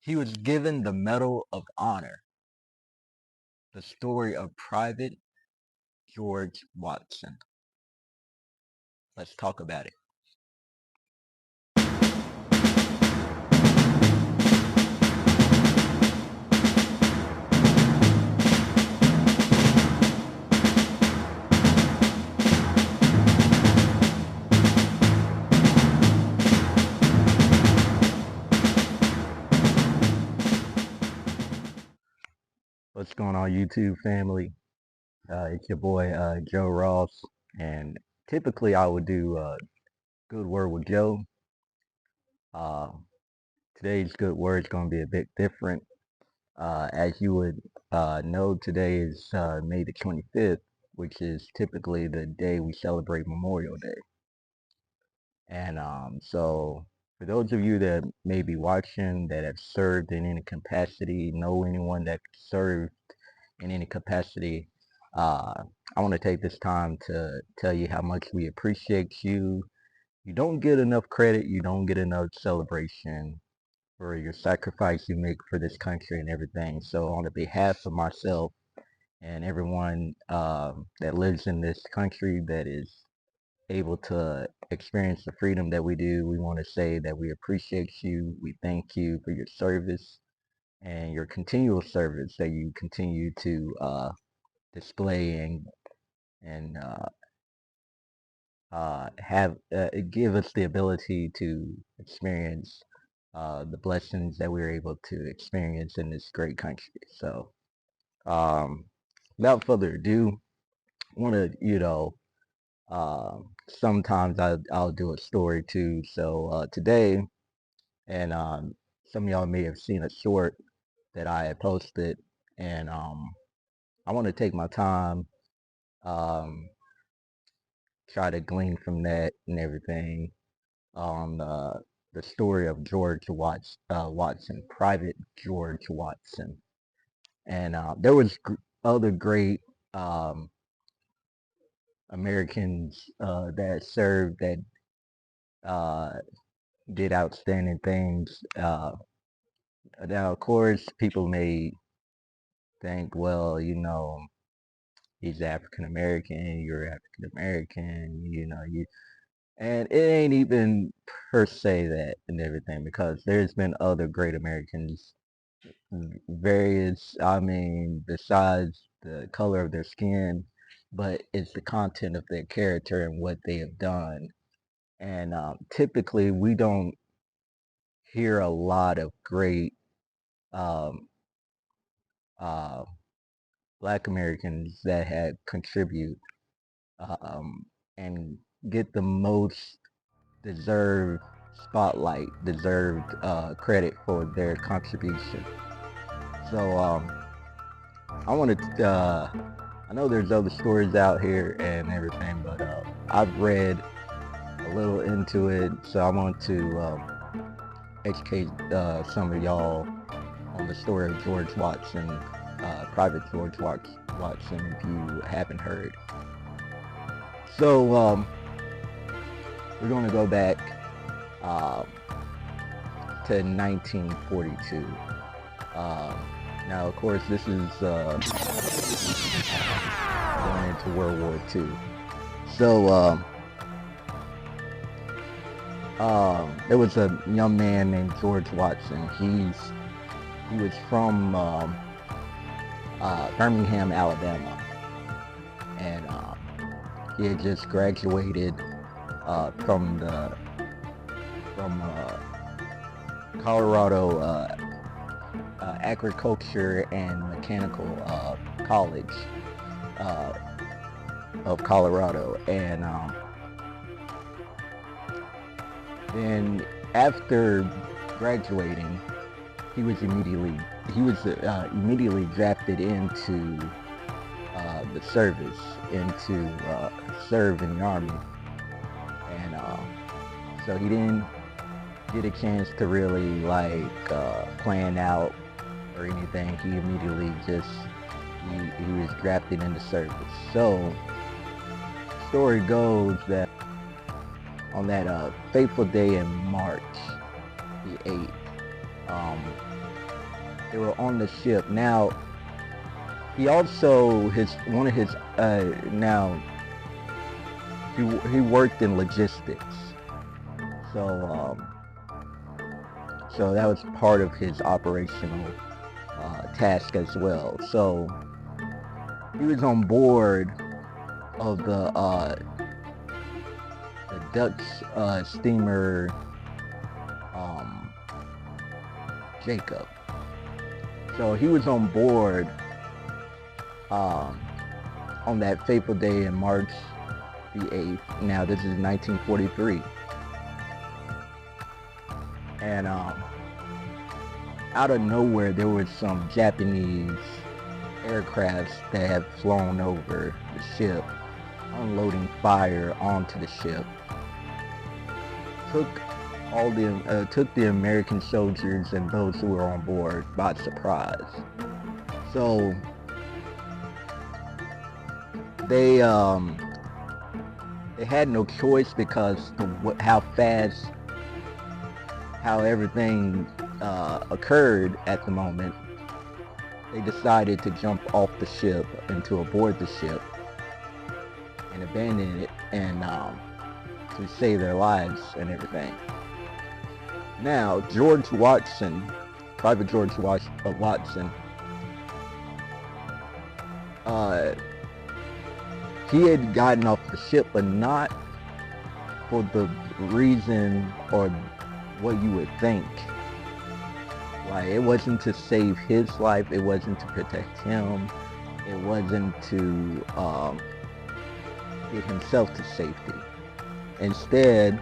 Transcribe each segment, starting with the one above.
He was given the Medal of Honor. The story of Private George Watson. Let's talk about it. What's going on, YouTube family? It's your boy Joe Ross, and typically I would do Good Word with Joe. Uh, Today's Good Word is going to be a bit different. As you would know, today is May the 25th, which is typically the day we celebrate Memorial Day. And so, for those of you that may be watching that have served in any capacity, know anyone that served in any capacity, I want to take this time to tell you how much we appreciate you. You don't get enough credit, you don't get enough celebration for your sacrifice you make for this country and everything. So, on the behalf of myself and everyone that lives in this country that is able to experience the freedom that we do, we want to say that we appreciate you. We thank you for your service and your continual service that you continue to display and have give us the ability to experience the blessings that we're able to experience in this great country. So, without further ado, I want to, sometimes I'll do a story too. So today, and some of y'all may have seen a short that I had posted, and I want to take my time, um, try to glean from that and everything on the story of George Watson, Private George Watson, and there was other great Americans that served that uh, did outstanding things. Now, of course, people may think, well, he's African American, you're African American, and it ain't even per se that and everything because there's been other great Americans, various, I mean, besides the color of their skin, but it's the content of their character and what they have done. And typically, we don't hear a lot of great um, uh, Black Americans that had contribute um, and get the most deserved spotlight, deserved credit for their contribution. So I wanted to, I know there's other stories out here and everything, but I've read a little into it, so I want to educate some of y'all on the story of George Watson, Private George Watson, if you haven't heard. So we're going to go back to 1942. Now, of course, this is going into World War II. So there was a young man named George Watson. He was from Birmingham, Alabama, and he had just graduated from Colorado Agriculture and Mechanical College of Colorado, and then after graduating, he was immediately drafted into the service, into serve in the army, and so he didn't get a chance to really plan out or anything. He immediately just he was drafted into service. So the story goes that on that fateful day in March the 8th, Um, they were on the ship. Now, he also, one of his, now, he worked in logistics. So, so that was part of his operational task as well. So he was on board of the Dutch steamer Jacob. So he was on board on that fateful day in March the 8th. Now this is 1943. And out of nowhere there was some Japanese aircrafts that had flown over the ship, unloading fire onto the ship. Took the American soldiers and those who were on board by surprise. So they had no choice because of how everything occurred at the moment. They decided to jump off the ship and to aboard the ship and abandon it and to save their lives and everything. Now, George Watson, Private George Watson, he had gotten off the ship, but not for the reason or what you would think. Like, it wasn't to save his life, it wasn't to protect him, it wasn't to get himself to safety. Instead,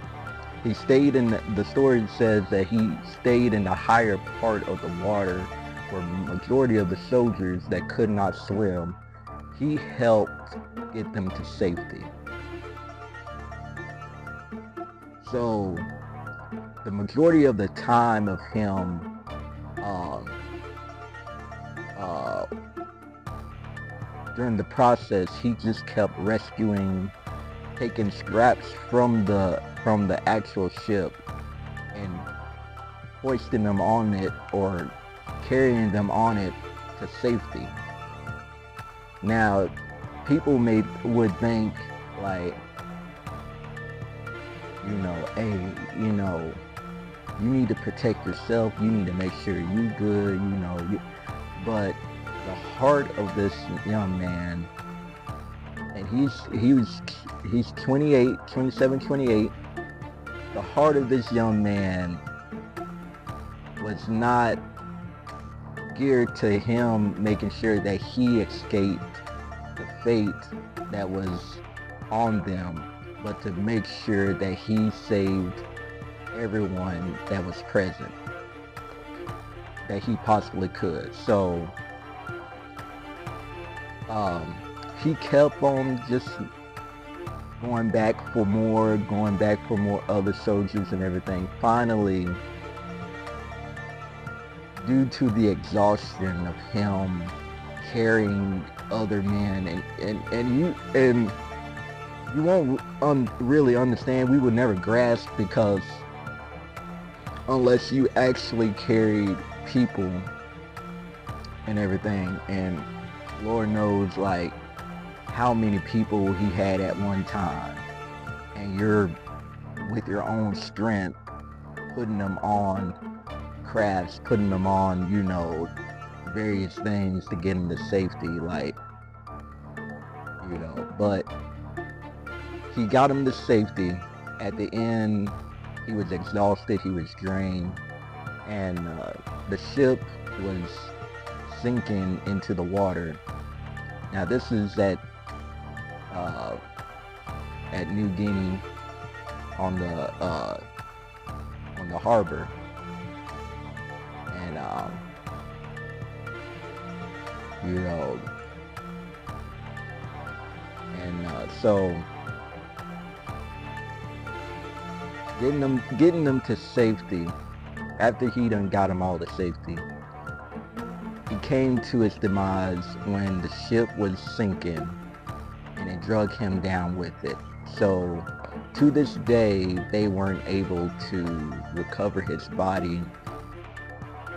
he stayed in the story says that he stayed in the higher part of the water where majority of the soldiers that could not swim, he helped get them to safety. So the majority of the time of him during the process, he just kept rescuing, taking scraps from the actual ship and hoisting them on it or carrying them on it to safety. Now, people would think like, you know, hey, you know, you need to protect yourself, you need to make sure you good, you know, but the heart of this young man, and he's 27, 28, the heart of this young man was not geared to him making sure that he escaped the fate that was on them, but to make sure that he saved everyone that was present that he possibly could. So he kept on just going back for more other soldiers and everything. Finally, due to the exhaustion of him carrying other men, and you won't really understand, we would never grasp, because unless you actually carried people and everything, and Lord knows like how many people he had at one time, and you're with your own strength putting them on crafts, putting them on, you know, various things to get them to safety, like, you know, but he got him to safety. At the end, he was exhausted, he was drained, and the ship was sinking into the water. Now this is at New Guinea on the harbor, and you know, and so getting them to safety, after he done got them all to safety, he came to his demise when the ship was sinking and it drug him down with it. So to this day, they weren't able to recover his body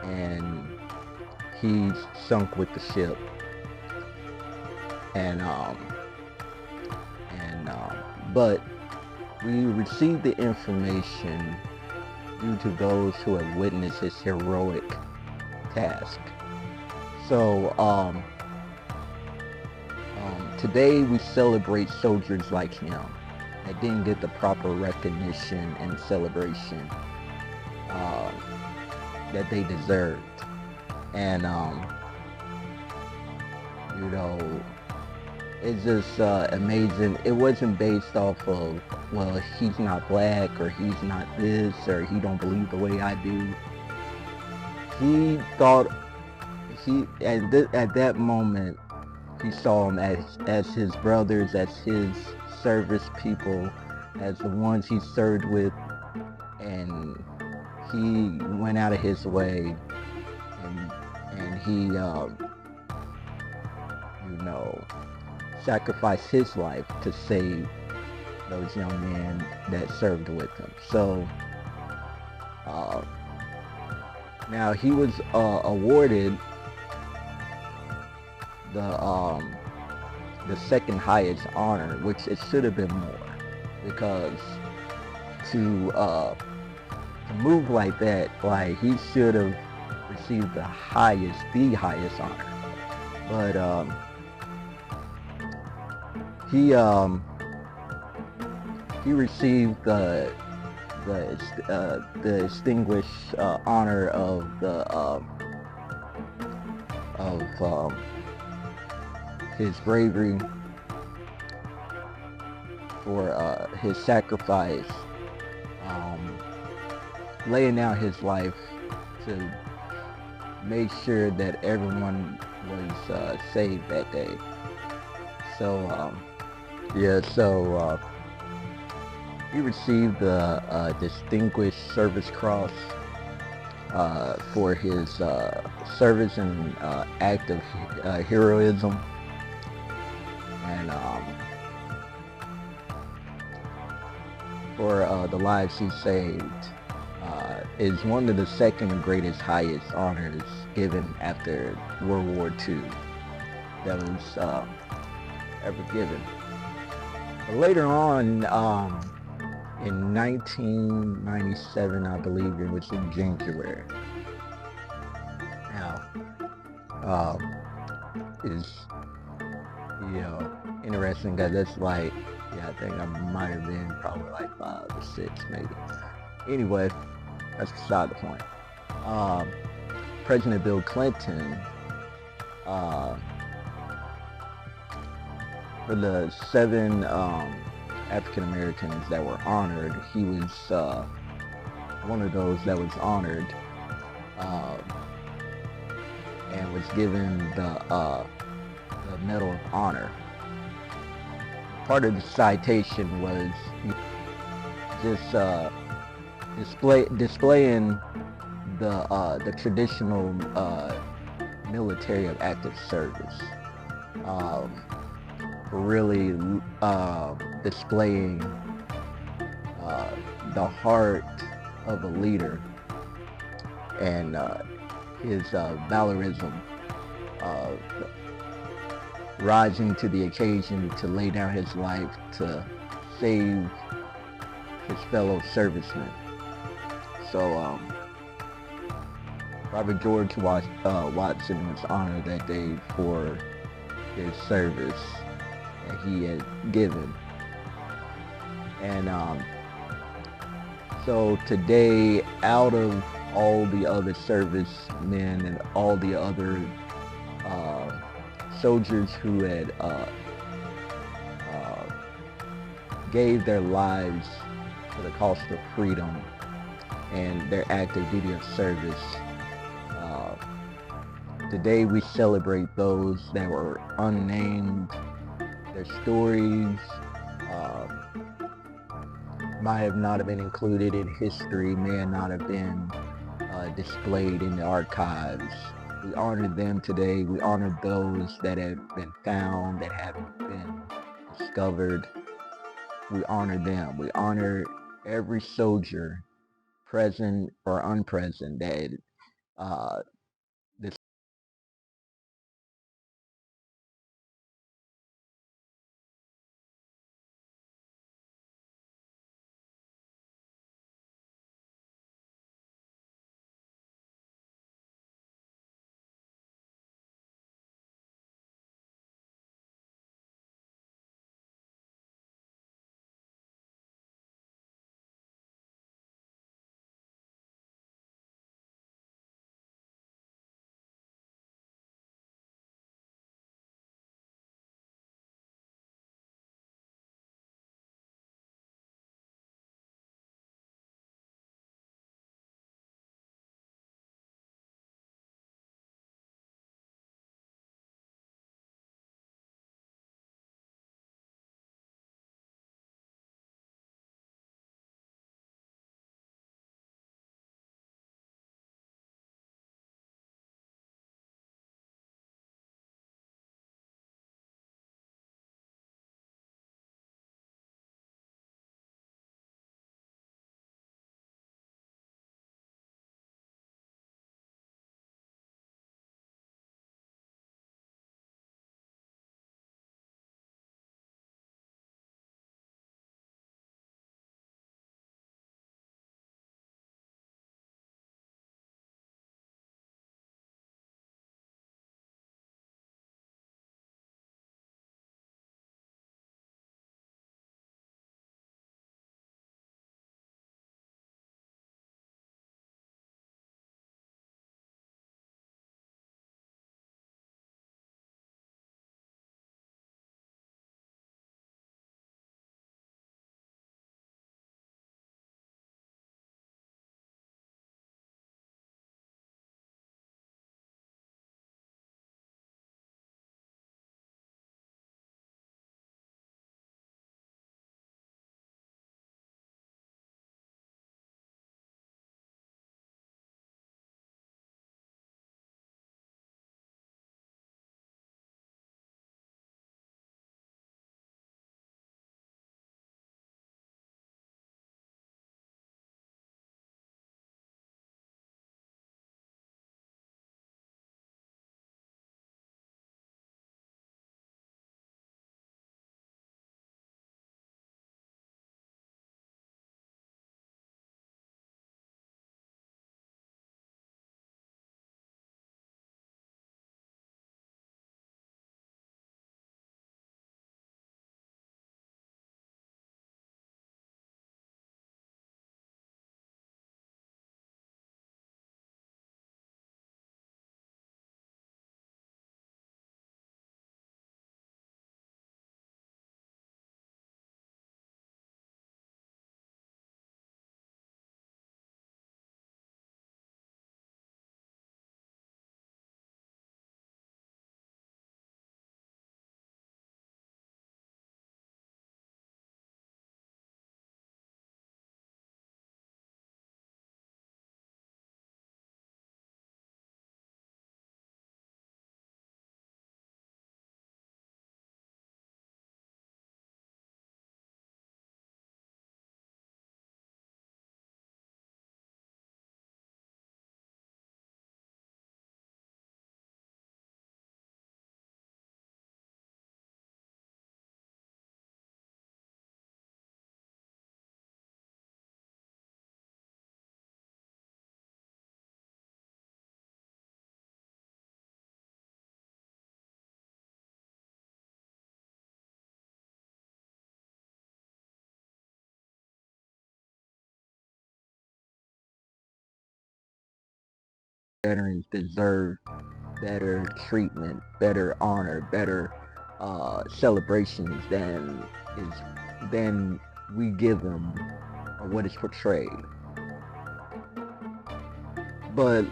and he sunk with the ship. And but we received the information due to those who have witnessed his heroic task. So today we celebrate soldiers like him that didn't get the proper recognition and celebration that they deserved. And you know, it's just amazing. It wasn't based off of, well, he's not black, or he's not this, or he don't believe the way I do. He thought, at that moment, he saw them as his brothers, as his service people, as the ones he served with, and he went out of his way, and he you know, sacrificed his life to save those young men that served with him. So now he was awarded the second highest honor, which it should have been more, because to move like that, like, he should have received the highest honor. But he received the distinguished honor of his bravery, for his sacrifice, laying down his life to make sure that everyone was saved that day. So yeah, so he received the Distinguished Service Cross for his service and act of heroism, and for the lives he saved. Is one of the second greatest, highest honors given after World War II that was ever given. But later on, in 1997, I believe it was in January. Now, is, you know, interesting, because that's like, yeah, I think I might have been probably like 5 or 6 maybe. Anyway, that's beside the point. President Bill Clinton, for the 7 African Americans that were honored, he was one of those that was honored, and was given the Medal of Honor. Part of the citation was just displaying the traditional military of active service, really displaying the heart of a leader, and his valorism, rising to the occasion to lay down his life to save his fellow servicemen. So Pvt.George Watson was honored that day for his service that he had given. And so today, out of all the other servicemen and all the other soldiers who had gave their lives for the cost of freedom and their active duty of service, today we celebrate those that were unnamed. Their stories might have not been included in history, may not have been displayed in the archives. We honor them today. We honor those that have been found, that haven't been discovered. We honor them. We honor every soldier, present or unpresent, that Uh, this veterans deserve better treatment, better honor, better celebrations is than we give them or what is portrayed. But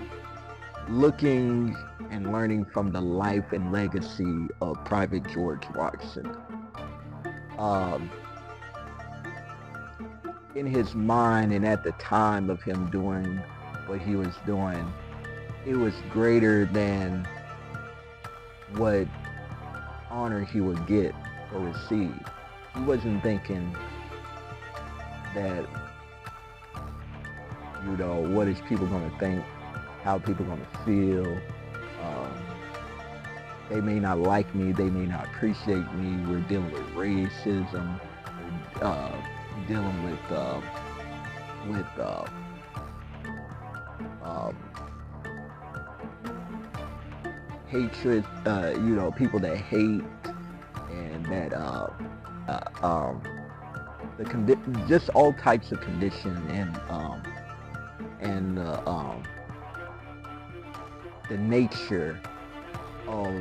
looking and learning from the life and legacy of Private George Watson, um, in his mind and at the time of him doing what he was doing, it was greater than what honor he would get or receive. He wasn't thinking that, what is people going to think? how people are gonna feel. Um, they may not like me. They may not appreciate me. We're dealing with racism. We're dealing with um, hatred. People that hate and that just all types of condition and the nature of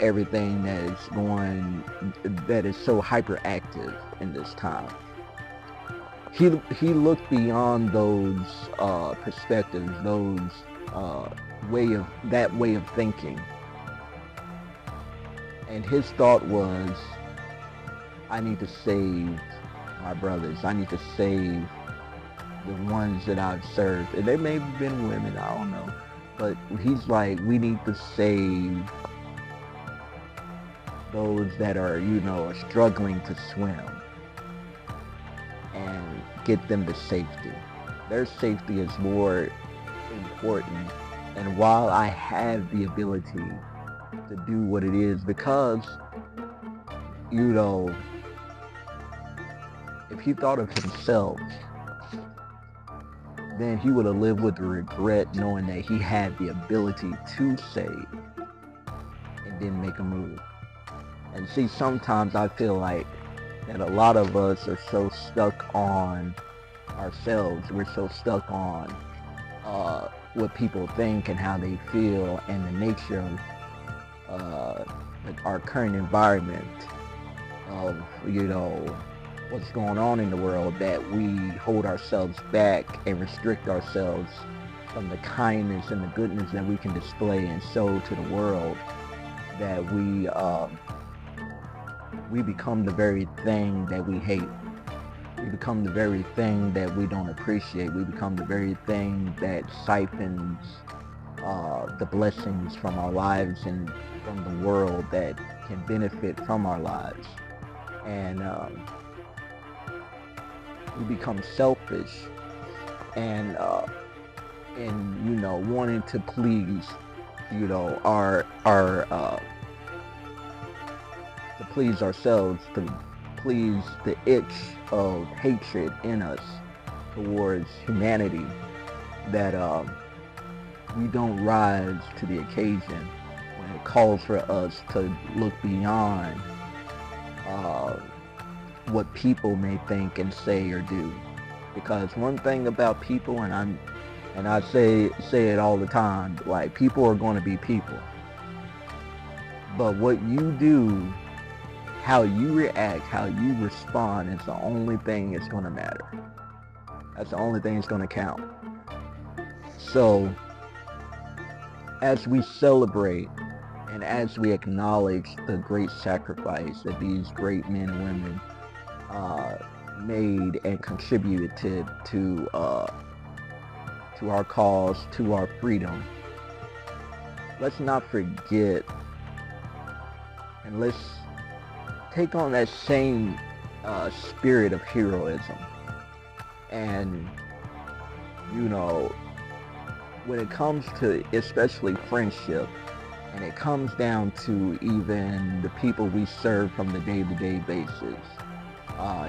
everything that is so hyperactive in this time. He looked beyond those perspectives, those way of thinking, and his thought was, I need to save my brothers. I need to save the ones that I've served. And they may have been women, I don't know. But he's like, we need to save those that are, are struggling to swim and get them to safety. Their safety is more important. And while I have the ability to do what it is, because, if he thought of himself, then he would have lived with regret knowing that he had the ability to save and didn't make a move. And see, sometimes I feel like that a lot of us are so stuck on ourselves. We're so stuck on what people think and how they feel and the nature of our current environment of, what's going on in the world, that we hold ourselves back and restrict ourselves from the kindness and the goodness that we can display and show to the world, that we become the very thing that we hate. We become the very thing that we don't appreciate. We become the very thing that siphons the blessings from our lives and from the world that can benefit from our lives. And we become selfish and wanting to please, to please ourselves, to please the itch of hatred in us towards humanity, that we don't rise to the occasion when it calls for us to look beyond what people may think and say or do. Because one thing about people, and I say it all the time, like, people are going to be people, but what you do, how you react, how you respond, is the only thing that's going to matter. That's the only thing that's going to count. So as we celebrate and as we acknowledge the great sacrifice that these great men and women made and contributed to our cause, to our freedom, let's not forget, and let's take on that same spirit of heroism. And when it comes to especially friendship, and it comes down to even the people we serve from the day-to-day basis,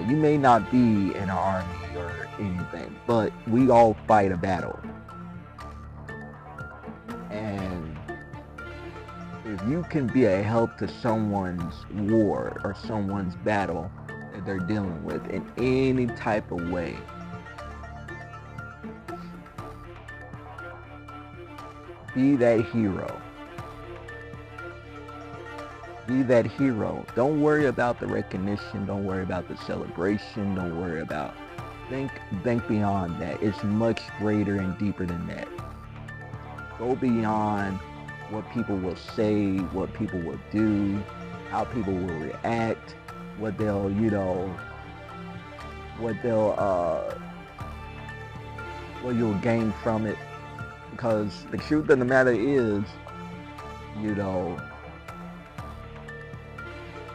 you may not be in an army or anything, but we all fight a battle. And if you can be a help to someone's war or someone's battle that they're dealing with in any type of way, be that hero. Be that hero. Don't worry about the recognition. Don't worry about the celebration. Don't worry about... Think beyond that. It's much greater and deeper than that. Go beyond what people will say, what people will do, how people will react, what you'll gain from it. Because the truth of the matter is,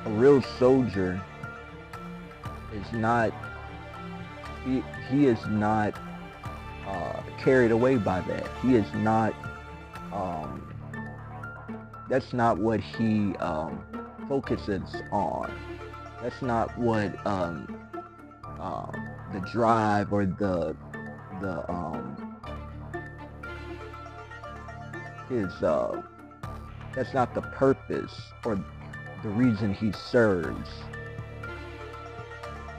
a real soldier is not, he is not carried away by that. He is not um, that's not what he focuses on. That's not what the drive or the his that's not the purpose or the reason he serves.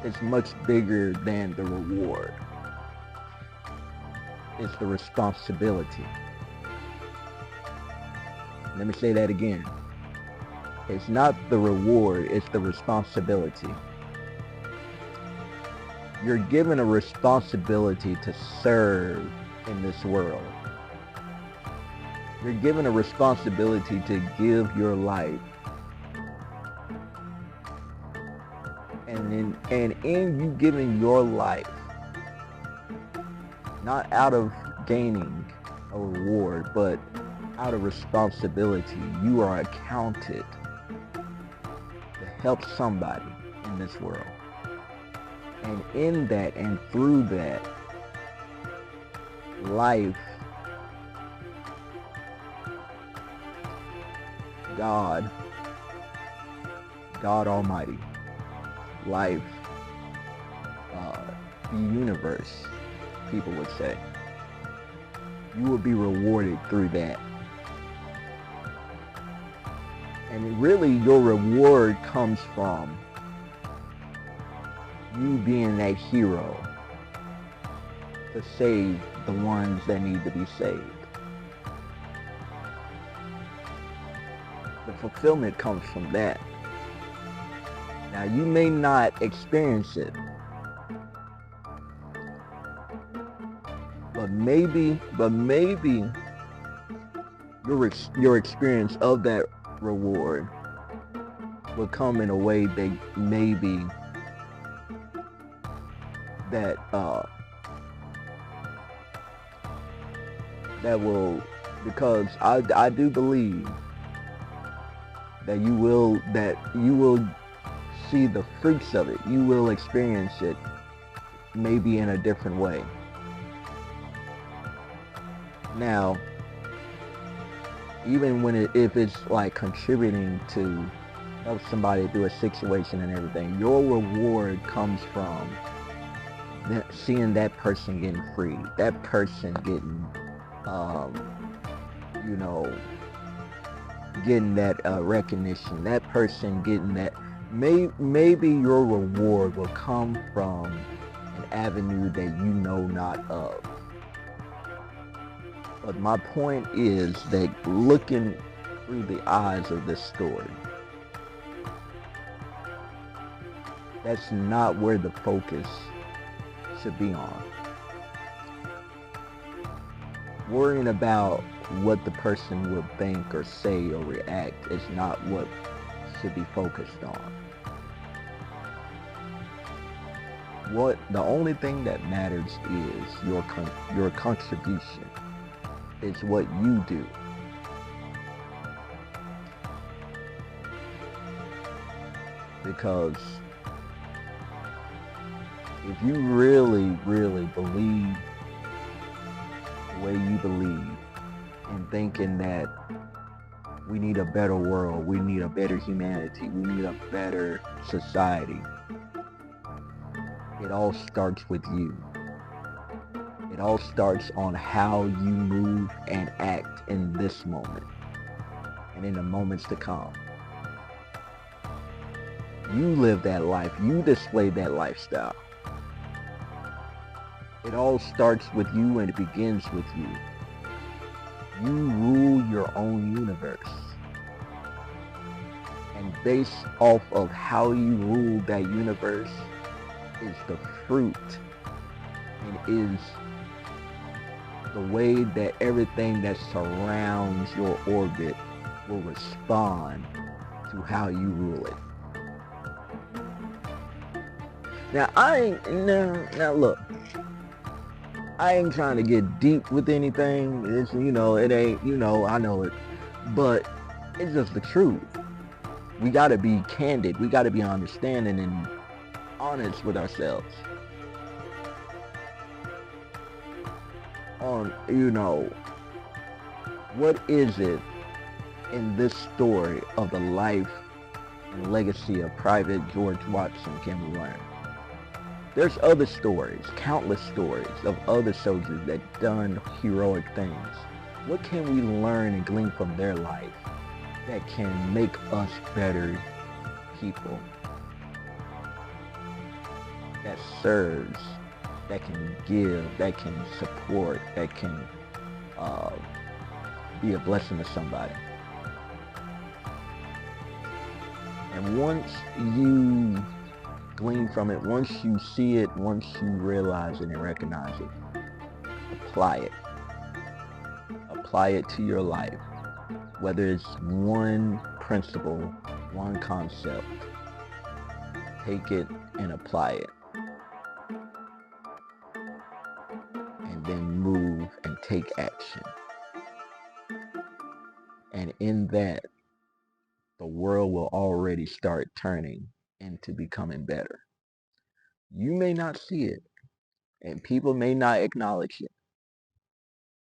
It's much bigger than the reward. It's the responsibility. Let me say that again. It's not the reward, it's the responsibility. You're given a responsibility to serve in this world. You're given a responsibility to give your life. And in you giving your life, not out of gaining a reward, but out of responsibility, you are accounted to help somebody in this world. And in that and through that, life, God Almighty, life, the universe, people would say, you will be rewarded through that. And really your reward comes from you being that hero to save the ones that need to be saved. The fulfillment comes from that. Now you may not experience it, but maybe your experience of that reward will come in a way that maybe that will, because I do believe that you will see the fruits of it. You will experience it maybe in a different way. Now, even when if it's like contributing to help somebody through a situation and everything, your reward comes from seeing that person getting free, that person getting, getting that recognition, that person getting that. Maybe your reward will come from an avenue that you know not of. But my point is that looking through the eyes of this story, that's not where the focus should be on. Worrying about what the person will think or say or react is not what should be focused on. The only thing that matters is your contribution. It's what you do. Because if you really, really believe the way you believe, and thinking that we need a better world, we need a better humanity, we need a better society, it all starts with you. It all starts on how you move and act in this moment and in the moments to come. You live that life. You display that lifestyle. It all starts with you and it begins with you. You rule your own universe. And based off of how you rule that universe is the fruit and is the way that everything that surrounds your orbit will respond to how you rule it. Now look, I ain't trying to get deep with anything. It's, it ain't, I know it, but it's just the truth. We gotta be candid. We gotta be understanding and honest with ourselves. What is it in this story of the life and legacy of Pvt.George Watson can we learn? There's other stories, countless stories of other soldiers that done heroic things. What can we learn and glean from their life that can make us better people, that serves, that can give, that can support, that can be a blessing to somebody? And once you glean from it, once you see it, once you realize it and recognize it, apply it. Apply it to your life. Whether it's one principle, one concept, take it and apply it. And then move and take action. And in that, the world will already start turning into becoming better. You may not see it, and people may not acknowledge it,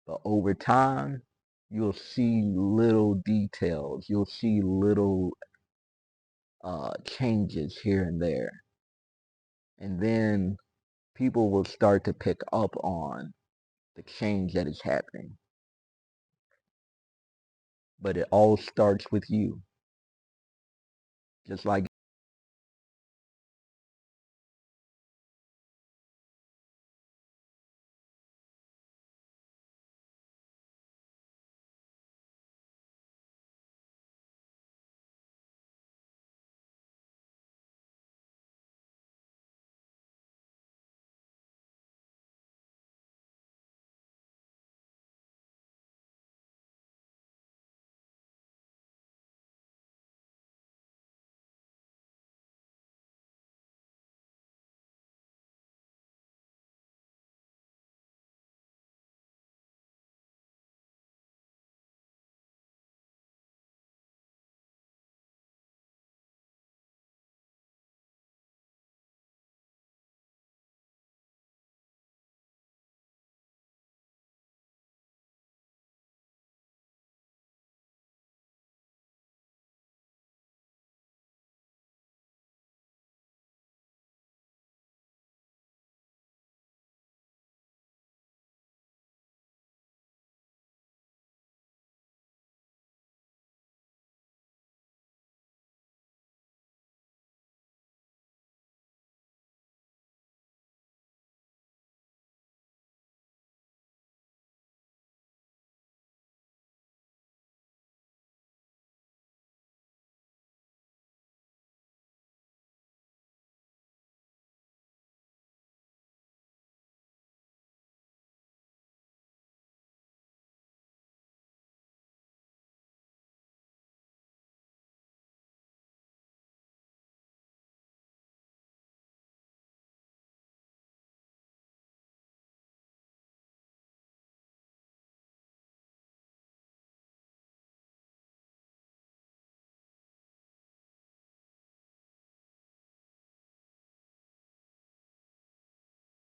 but over time, you'll see little details. You'll see little changes here and there. And then people will start to pick up on the change that is happening. But it all starts with you. Just like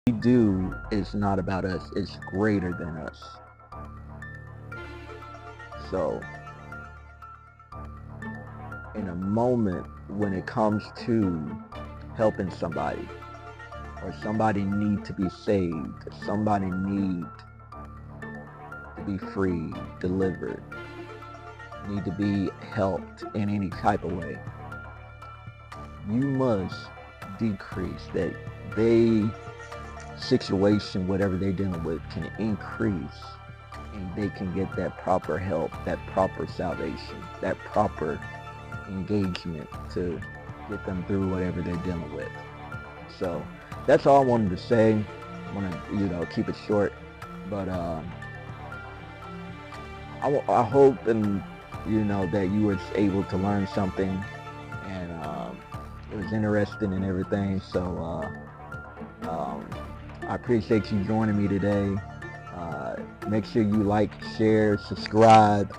we do is not about us, it's greater than us. So in a moment when it comes to helping somebody, or somebody need to be saved, or somebody need to be free, delivered, need to be helped in any type of way, you must decrease that they situation, whatever they're dealing with, can increase, and they can get that proper help, that proper salvation, that proper engagement to get them through whatever they're dealing with. So that's all I wanted to say. I want to, keep it short, but I hope and that you were able to learn something, and it was interesting and everything. So I appreciate you joining me today. Make sure you like, share, subscribe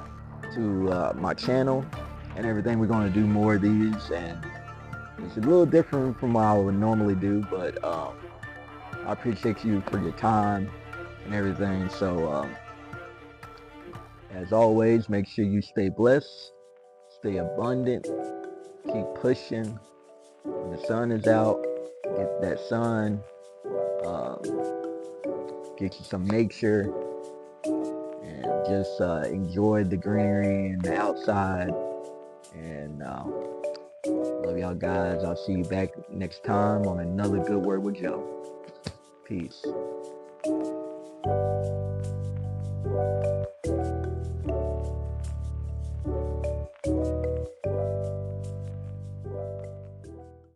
to my channel and everything. We're going to do more of these, and it's a little different from what I would normally do, but I appreciate you for your time and everything. So As always, make sure you stay blessed, stay abundant, keep pushing. When the sun is out, get that sun, um, get you some nature, and just enjoy the greenery and the outside. And love y'all guys. I'll see you back next time on another Good Word with Joe. Peace.